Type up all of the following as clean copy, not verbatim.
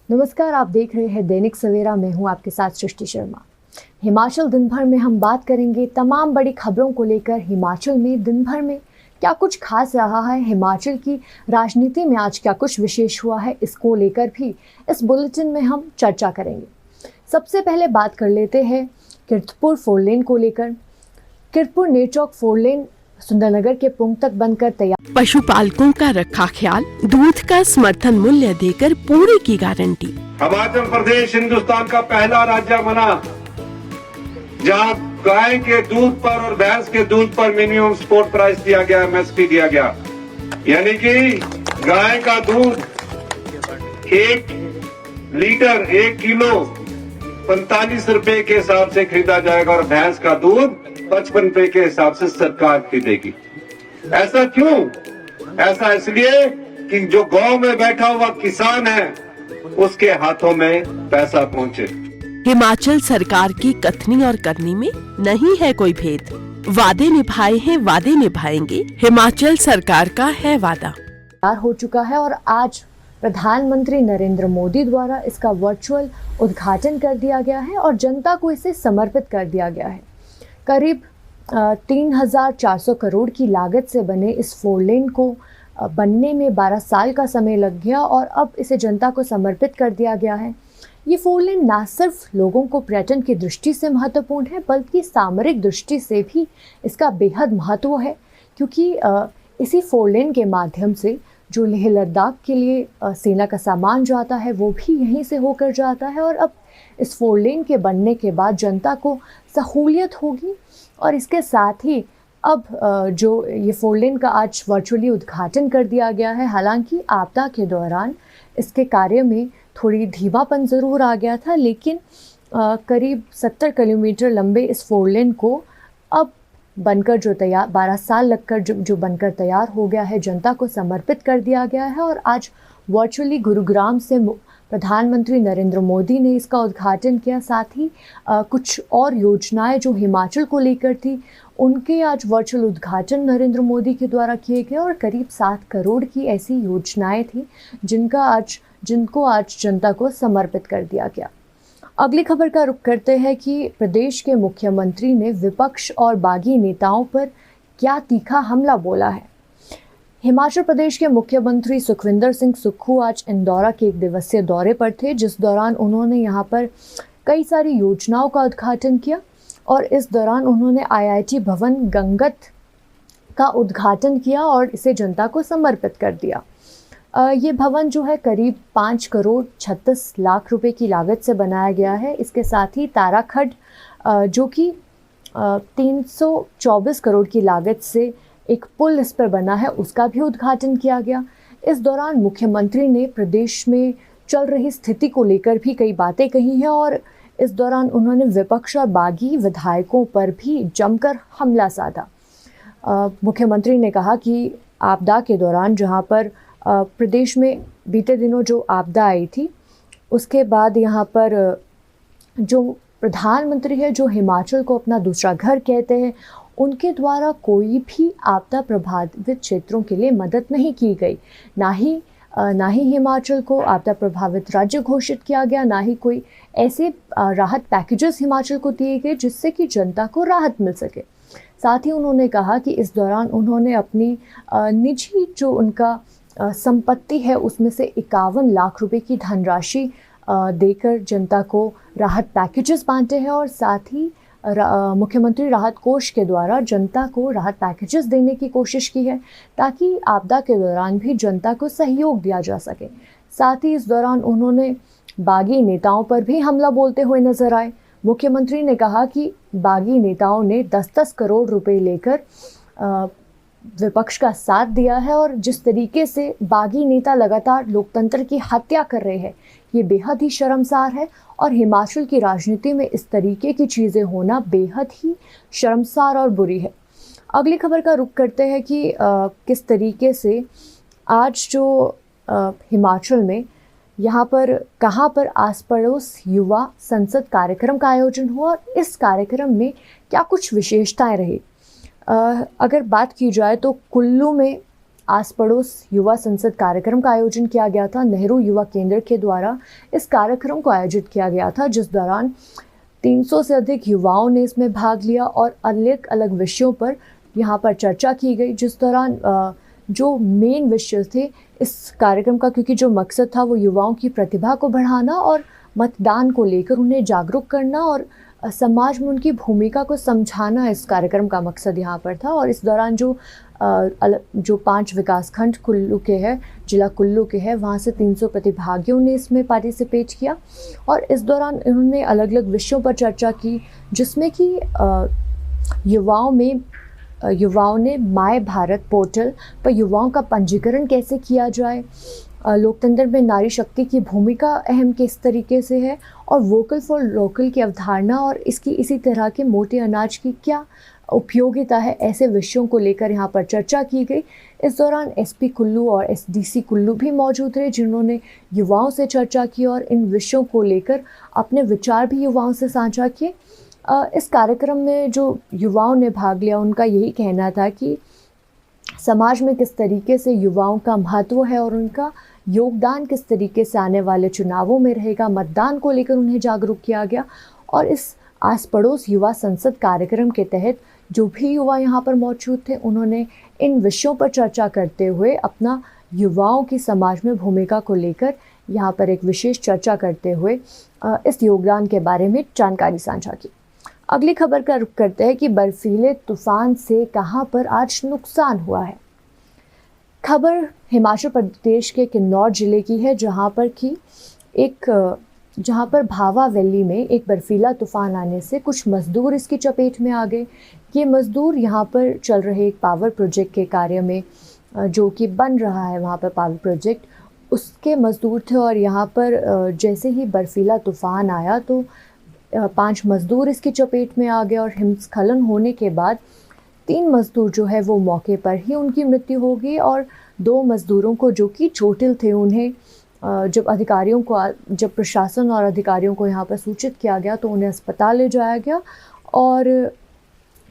नमस्कार, आप देख रहे हैं दैनिक सवेरा। मैं हूं आपके साथ सृष्टि शर्मा। हिमाचल दिन भर में हम बात करेंगे तमाम बड़ी खबरों को लेकर। हिमाचल में दिन भर में क्या कुछ खास रहा है, हिमाचल की राजनीति में आज क्या कुछ विशेष हुआ है, इसको लेकर भी इस बुलेटिन में हम चर्चा करेंगे। सबसे पहले बात कर लेते हैं कीरतपुर फोरलेन को लेकर। कीरतपुर नेरचौक फोरलेन सुंदरनगर के पुंग तक बनकर तैयार। पशुपालकों का रखा ख्याल, दूध का समर्थन मूल्य देकर पूरी की गारंटी। हिमाचल प्रदेश हिंदुस्तान का पहला राज्य बना जहां गाय के दूध पर और भैंस के दूध पर मिनिमम सपोर्ट प्राइस दिया गया, एमएसपी दिया गया। यानी कि गाय का दूध 1 लीटर 1 किलो 45 रुपए के हिसाब से खरीदा जाएगा और भैंस का दूध 55 रुपए के हिसाब से सरकार खरीदेगी। ऐसा क्यों? ऐसा इसलिए कि जो गांव में बैठा हुआ किसान है उसके हाथों में पैसा पहुंचे। हिमाचल सरकार की कथनी और करनी में नहीं है कोई भेद। वादे निभाए हैं, वादे निभाएंगे, हिमाचल सरकार का है वादा। तैयार हो चुका है और आज प्रधानमंत्री नरेंद्र मोदी द्वारा इसका वर्चुअल उद्घाटन कर दिया गया है और जनता को इसे समर्पित कर दिया गया है। करीब 3,400 करोड़ की लागत से बने इस फोरलेन को बनने में 12 साल का समय लग गया और अब इसे जनता को समर्पित कर दिया गया है। ये फोरलेन न सिर्फ लोगों को पर्यटन की दृष्टि से महत्वपूर्ण है, बल्कि सामरिक दृष्टि से भी इसका बेहद महत्व है, क्योंकि इसी फोरलेन के माध्यम से जो लेह लद्दाख के लिए सेना का सामान जो आता है वो भी यहीं से होकर जाता है। और अब इस फोरलेन के बनने के बाद जनता को सहूलियत होगी और इसके साथ ही अब जो ये फोरलेन का आज वर्चुअली उद्घाटन कर दिया गया है। हालांकि आपदा के दौरान इसके कार्य में थोड़ी धीमापन ज़रूर आ गया था, लेकिन करीब 70 किलोमीटर लंबे इस फोरलेन को अब बनकर जो तैयार 12 साल लगकर जो बनकर तैयार हो गया है, जनता को समर्पित कर दिया गया है। और आज वर्चुअली गुरुग्राम से प्रधानमंत्री नरेंद्र मोदी ने इसका उद्घाटन किया। साथ ही कुछ और योजनाएं जो हिमाचल को लेकर थी उनके आज वर्चुअल उद्घाटन नरेंद्र मोदी के द्वारा किए गए और करीब 7 करोड़ की ऐसी योजनाएं थी जिनको आज जनता को समर्पित कर दिया गया। अगली खबर का रुख करते हैं कि प्रदेश के मुख्यमंत्री ने विपक्ष और बागी नेताओं पर क्या तीखा हमला बोला है। हिमाचल प्रदेश के मुख्यमंत्री सुखविंदर सिंह सुक्खू आज इंदौरा के 1 दिवसीय दौरे पर थे, जिस दौरान उन्होंने यहाँ पर कई सारी योजनाओं का उद्घाटन किया और इस दौरान उन्होंने IIT भवन गंगत का उद्घाटन किया और इसे जनता को समर्पित कर दिया। ये भवन जो है करीब 5 करोड़ 36 लाख रुपए की लागत से बनाया गया है। इसके साथ ही ताराखड्ड जो कि 324 करोड़ की लागत से एक पुल इस पर बना है, उसका भी उद्घाटन किया गया। इस दौरान मुख्यमंत्री ने प्रदेश में चल रही स्थिति को लेकर भी कई बातें कही हैं और इस दौरान उन्होंने विपक्ष और बागी विधायकों पर भी जमकर हमला साधा। मुख्यमंत्री ने कहा कि आपदा के दौरान जहां पर प्रदेश में बीते दिनों जो आपदा आई थी, उसके बाद यहाँ पर जो प्रधानमंत्री है, जो हिमाचल को अपना दूसरा घर कहते हैं, उनके द्वारा कोई भी आपदा प्रभावित क्षेत्रों के लिए मदद नहीं की गई। ना ही हिमाचल को आपदा प्रभावित राज्य घोषित किया गया, ना ही कोई ऐसे राहत पैकेजेस हिमाचल को दिए गए जिससे कि जनता को राहत मिल सके। साथ ही उन्होंने कहा कि इस दौरान उन्होंने अपनी निजी जो उनका संपत्ति है उसमें से 51 लाख रुपए की धनराशि देकर जनता को राहत पैकेजेस बांटे हैं और साथ ही मुख्यमंत्री राहत कोष के द्वारा जनता को राहत पैकेजेस देने की कोशिश की है ताकि आपदा के दौरान भी जनता को सहयोग दिया जा सके। साथ ही इस दौरान उन्होंने बागी नेताओं पर भी हमला बोलते हुए नजर आए। मुख्यमंत्री ने कहा कि बागी नेताओं ने 10-10 करोड़ रुपए लेकर विपक्ष का साथ दिया है और जिस तरीके से बागी नेता लगातार लोकतंत्र की हत्या कर रहे हैं, ये बेहद ही शर्मसार है और हिमाचल की राजनीति में इस तरीके की चीज़ें होना बेहद ही शर्मसार और बुरी है। अगली खबर का रुख करते हैं कि किस तरीके से आज जो हिमाचल में यहाँ पर कहाँ पर आस पड़ोस युवा संसद कार्यक्रम का आयोजन हुआ और इस कार्यक्रम में क्या कुछ विशेषताएं रही। अगर बात की जाए तो कुल्लू में आस पड़ोस युवा संसद कार्यक्रम का आयोजन किया गया था। नेहरू युवा केंद्र के द्वारा इस कार्यक्रम को आयोजित किया गया था, जिस दौरान 300 से अधिक युवाओं ने इसमें भाग लिया और अलग अलग विषयों पर यहाँ पर चर्चा की गई। जिस दौरान जो मेन विषय थे इस कार्यक्रम का, क्योंकि जो मकसद था वो युवाओं की प्रतिभा को बढ़ाना और मतदान को लेकर उन्हें जागरूक करना और समाज में उनकी भूमिका को समझाना, इस कार्यक्रम का मकसद यहाँ पर था। और इस दौरान जो 5 विकासखंड कुल्लू के हैं, जिला कुल्लू के हैं, वहाँ से 300 प्रतिभागियों ने इसमें पार्टिसिपेट किया और इस दौरान इन्होंने अलग अलग विषयों पर चर्चा की, जिसमें कि युवाओं ने माय भारत पोर्टल पर युवाओं का पंजीकरण कैसे किया जाए, लोकतंत्र में नारी शक्ति की भूमिका अहम किस तरीके से है और वोकल फॉर लोकल की अवधारणा और इसकी इसी तरह के मोटे अनाज की क्या उपयोगिता है, ऐसे विषयों को लेकर यहाँ पर चर्चा की गई। इस दौरान एसपी कुल्लू और एसडीसी कुल्लू भी मौजूद रहे, जिन्होंने युवाओं से चर्चा की और इन विषयों को लेकर अपने विचार भी युवाओं से साझा किए। इस कार्यक्रम में जो युवाओं ने भाग लिया, उनका यही कहना था कि समाज में किस तरीके से युवाओं का महत्व है और उनका योगदान किस तरीके से आने वाले चुनावों में रहेगा। मतदान को लेकर उन्हें जागरूक किया गया और इस आस पड़ोस युवा संसद कार्यक्रम के तहत जो भी युवा यहाँ पर मौजूद थे, उन्होंने इन विषयों पर चर्चा करते हुए अपना युवाओं की समाज में भूमिका को लेकर यहाँ पर एक विशेष चर्चा करते हुए इस योगदान के बारे में जानकारी साझा की। अगली खबर का रुख करते हैं कि बर्फीले तूफान से कहां पर आज नुकसान हुआ है। खबर हिमाचल प्रदेश के किन्नौर जिले की है, जहां पर भावा वैली में एक बर्फीला तूफान आने से कुछ मजदूर इसकी चपेट में आ गए। ये मजदूर यहाँ पर चल रहे एक पावर प्रोजेक्ट के कार्य में, जो कि बन रहा है वहाँ पर पावर प्रोजेक्ट, उसके मजदूर थे और यहाँ पर जैसे ही बर्फीला तूफान आया तो 5 मजदूर इसकी चपेट में आ गए और हिमस्खलन होने के बाद 3 मजदूर जो है वो मौके पर ही उनकी मृत्यु हो गई और 2 मजदूरों को, जो कि चोटिल थे, उन्हें जब प्रशासन और अधिकारियों को यहाँ पर सूचित किया गया तो उन्हें अस्पताल ले जाया गया और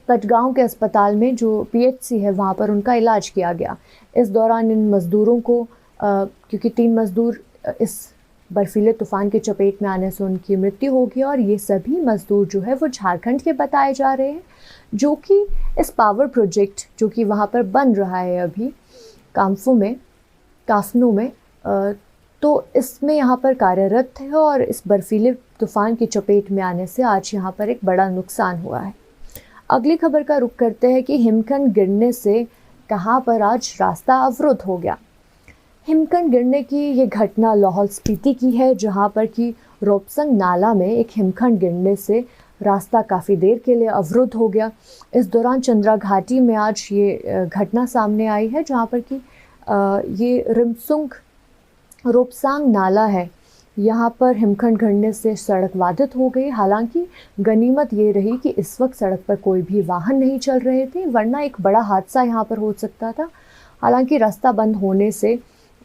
कटगांव के अस्पताल में जो पीएचसी है वहाँ पर उनका इलाज किया गया। इस दौरान इन मजदूरों को क्योंकि 3 मजदूर इस बर्फीले तूफान की चपेट में आने से उनकी मृत्यु हो गई और ये सभी मजदूर जो है वो झारखंड के बताए जा रहे हैं, जो कि इस पावर प्रोजेक्ट जो कि वहाँ पर बन रहा है अभी काफनों में, तो इसमें यहाँ पर कार्यरत थे और इस बर्फीले तूफान की चपेट में आने से आज यहाँ पर एक बड़ा नुकसान हुआ है। अगली खबर का रुख करते हैं कि हिमखंड गिरने से कहाँ पर आज रास्ता अवरुद्ध हो गया। हिमखंड गिरने की ये घटना लाहौल स्पीति की है, जहाँ पर कि रोपसंग नाला में एक हिमखंड गिरने से रास्ता काफ़ी देर के लिए अवरुद्ध हो गया। इस दौरान चंद्रा घाटी में आज ये घटना सामने आई है, जहाँ पर कि ये रोपसांग नाला है, यहाँ पर हिमखंड गिरने से सड़क बाधित हो गई। हालांकि गनीमत ये रही कि इस वक्त सड़क पर कोई भी वाहन नहीं चल रहे थे, वरना एक बड़ा हादसा यहाँ पर हो सकता था। हालांकि रास्ता बंद होने से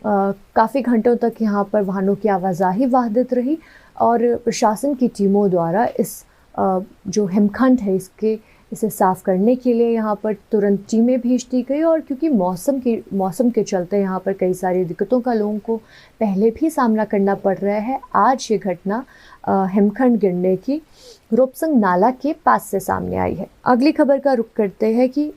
काफ़ी घंटों तक यहाँ पर वाहनों की आवाजाही बाधित रही और प्रशासन की टीमों द्वारा इस जो हिमखंड है इसे साफ़ करने के लिए यहाँ पर तुरंत टीमें भेज दी गई और क्योंकि मौसम के चलते यहाँ पर कई सारी दिक्कतों का लोगों को पहले भी सामना करना पड़ रहा है, आज ये घटना हिमखंड गिरने की रोपसंग नाला के पास से सामने आई है। अगली खबर का रुख करते हैं कि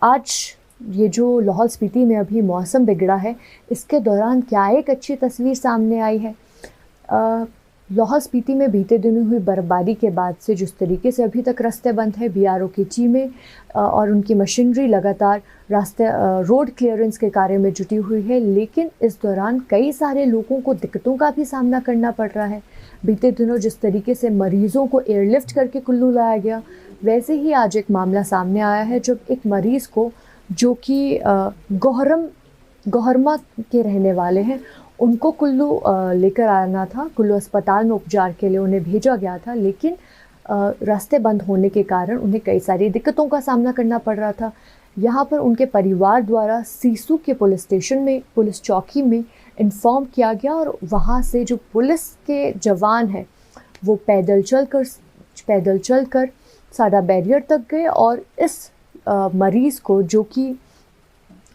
आज ये जो लाहौल स्पीति में अभी मौसम बिगड़ा है, इसके दौरान क्या एक अच्छी तस्वीर सामने आई है। लाहौल स्पीति में बीते दिनों हुई बर्फबारी के बाद से जिस तरीके से अभी तक रास्ते बंद है, बीआरओ की टीमें और उनकी मशीनरी लगातार रोड क्लियरेंस के कार्य में जुटी हुई है, लेकिन इस दौरान कई सारे लोगों को दिक्कतों का भी सामना करना पड़ रहा है। बीते दिनों जिस तरीके से मरीज़ों को एयरलिफ्ट करके कुल्लू लाया गया, वैसे ही आज एक मामला सामने आया है जब एक मरीज़ को, जो कि गोहरमा के रहने वाले हैं, उनको कुल्लू लेकर आना था। कुल्लू अस्पताल में उपचार के लिए उन्हें भेजा गया था, लेकिन रास्ते बंद होने के कारण उन्हें कई सारी दिक्कतों का सामना करना पड़ रहा था। यहाँ पर उनके परिवार द्वारा सीसू के पुलिस चौकी में इन्फॉर्म किया गया और वहाँ से जो पुलिस के जवान हैं वो पैदल चलकर साडा बैरियर तक गए और इस मरीज़ को, जो कि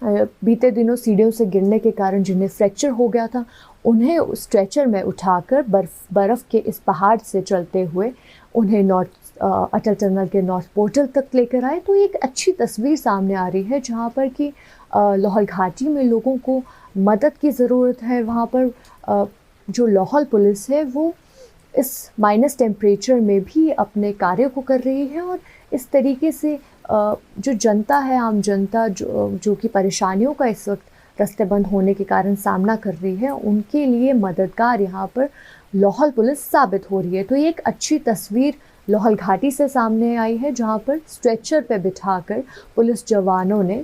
बीते दिनों सीढ़ियों से गिरने के कारण जिन्हें फ्रैक्चर हो गया था, उन्हें उस स्ट्रेचर में उठाकर बर्फ़ के इस पहाड़ से चलते हुए उन्हें अटल टनल के नॉर्थ पोर्टल तक लेकर आए। तो एक अच्छी तस्वीर सामने आ रही है जहाँ पर कि लाहौल घाटी में लोगों को मदद की ज़रूरत है। वहाँ पर जो लाहौल पुलिस है वो इस माइनस टेम्परेचर में भी अपने कार्य को कर रही है, और इस तरीके से जो जनता है, आम जनता जो कि परेशानियों का इस वक्त रास्ते बंद होने के कारण सामना कर रही है, उनके लिए मददगार यहाँ पर लाहौल पुलिस साबित हो रही है। तो ये एक अच्छी तस्वीर लाहौल घाटी से सामने आई है जहाँ पर स्ट्रेचर पे बिठाकर पुलिस जवानों ने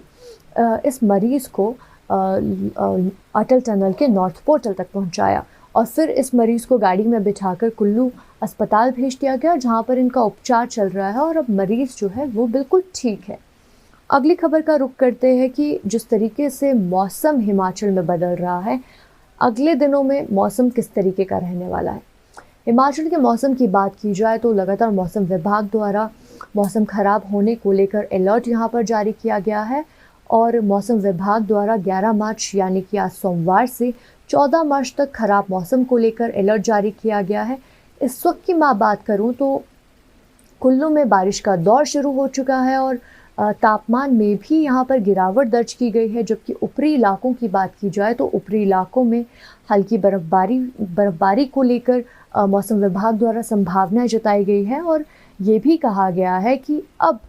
इस मरीज़ को अटल टनल के नॉर्थ पोर्टल तक पहुँचाया, और फिर इस मरीज़ को गाड़ी में बिठाकर कुल्लू अस्पताल भेज दिया गया जहाँ पर इनका उपचार चल रहा है, और अब मरीज़ जो है वो बिल्कुल ठीक है। अगली खबर का रुख करते हैं कि जिस तरीके से मौसम हिमाचल में बदल रहा है, अगले दिनों में मौसम किस तरीके का रहने वाला है। हिमाचल के मौसम की बात की जाए तो लगातार मौसम विभाग द्वारा मौसम ख़राब होने को लेकर अलर्ट यहाँ पर जारी किया गया है, और मौसम विभाग द्वारा 11 मार्च यानी कि आज सोमवार से 14 मार्च तक ख़राब मौसम को लेकर अलर्ट जारी किया गया है। इस वक्त की मैं बात करूं तो कुल्लू में बारिश का दौर शुरू हो चुका है, और तापमान में भी यहाँ पर गिरावट दर्ज की गई है। जबकि ऊपरी इलाकों की बात की जाए तो ऊपरी इलाकों में हल्की बर्फ़बारी को लेकर मौसम विभाग द्वारा संभावनाएं जताई गई है, और ये भी कहा गया है कि अब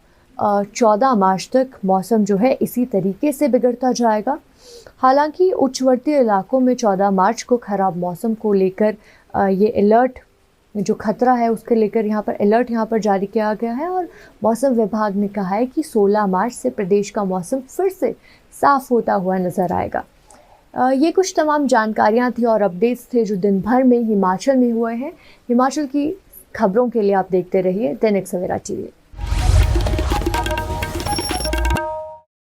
14 मार्च तक मौसम जो है इसी तरीके से बिगड़ता जाएगा। हालांकि उच्चवर्तीय इलाकों में 14 मार्च को ख़राब मौसम को लेकर ये अलर्ट, जो खतरा है उसके लेकर यहाँ पर अलर्ट यहाँ पर जारी किया गया है, और मौसम विभाग ने कहा है कि 16 मार्च से प्रदेश का मौसम फिर से साफ़ होता हुआ नज़र आएगा। ये कुछ तमाम जानकारियाँ थी और अपडेट्स थे जो दिन भर में हिमाचल में हुए हैं। हिमाचल की खबरों के लिए आप देखते रहिए दैनिक सवेरा टीवी।